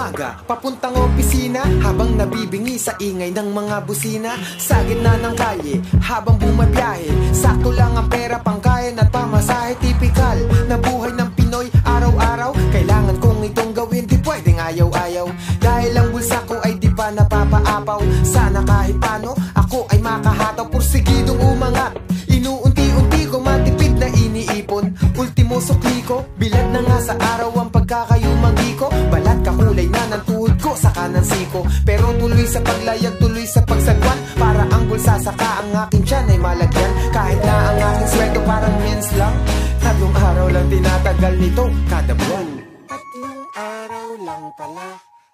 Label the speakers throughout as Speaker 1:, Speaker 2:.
Speaker 1: umaga, papuntang opisina, habang nabibingi sa ingay ng mga busina. Sa gitna ng kalye, habang bumabiyahe, sakto lang ang pera pangkain at pamasahe. Tipikal na buhay ng Pinoy, araw-araw kailangan kong itong gawin, di pwedeng ayaw-ayaw. Dahil ang bulsa ko ay di pa napapaapaw. Sana kahit paano ako ay makahataw, porsigidong umangat. Inuunti-unti ko matipid na iniipon. Ultimo sukli ko, bilad na nga sa araw ang pagkakayumanggi ko. Balat kakulay na ng tuhod ko sa kanan siko, pero tuloy sa paglayag, tuloy sa pagsagwan. Para ang bulsa saka ang aking tiyan ay malagyan. Kahit na ang aking sweldo parang mens lang, 3 araw lang tinatagal nito kada buwan. 3 araw lang pala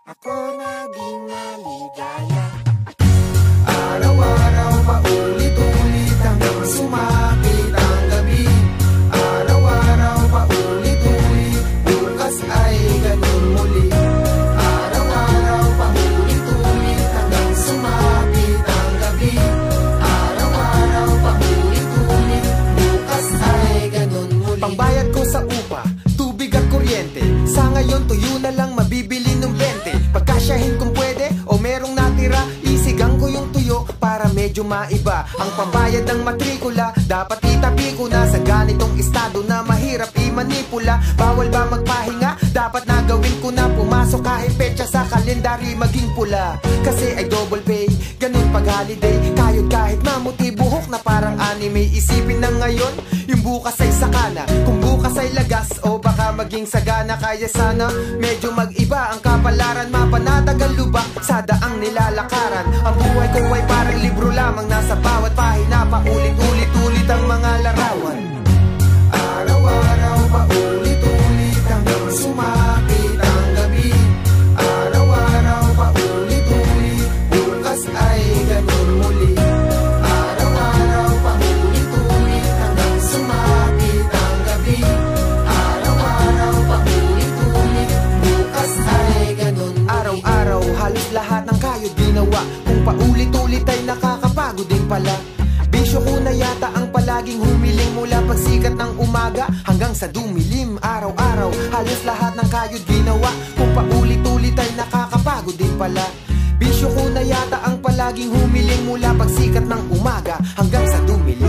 Speaker 1: ako naging maligaya. Araw-araw paulit-ulit hanggang sumapit ang gabi. Araw-araw paulit-ulit, bukas ay ganun muli. Araw-araw paulit-ulit hanggang sumapit ang gabi. Araw-araw paulit-ulit, bukas ay ganun muli. Pangbayad ko sa upa, tubig at kuryente, sa ngayon tuyo na lang mabibili ng 20. Pagkasyahin kung pwede o merong natira, isigang ko yung tuyo para medyo maiba. Ang pambayad ng matrikula, dapat itabi ko na sa ganitong estado na mahirap imanipula. Bawal ba magpahinga? Dapat na gawin ko na, pumasok kahit petsa sa kalendary maging pula. Kasi ay double pay, ganun pag holiday. Kayod kahit mamuti buhok na parang anime. Isipin na ngayon, yung bukas ay sakana. Kung bukas ay lagas o baka maging sagana. Kaya sana medyo mag-iba ang kapalaran, mapanatagal lubak sa daang nilalakaran. Ang buhay ko ay parang libro lamang, nasa bawat pahina paulit-ulit-ulit ang mga larawan. Araw-araw paulit-ulit hanggang sumapit ang gabi. Araw-araw paulit-ulit, bukas ay ganun muli. Araw-araw paulit-ulit hanggang sumapit ang gabi. Araw-araw paulit-ulit, bukas ay ganun muli. Araw-araw halos lahat ng kayod ginawa, kung paulit-ulit ay nakakapagod din pala. Bisyo ko na yata ang palaging humiling, mula pagsikat ng umaga hanggang sa dumilim. Araw-araw halos lahat ng kayod ginawa, kung paulit-ulit ay nakakapagod din pala. Bisyo ko na yata ang palaging humiling, mula pagsikat ng umaga hanggang sa dumilim.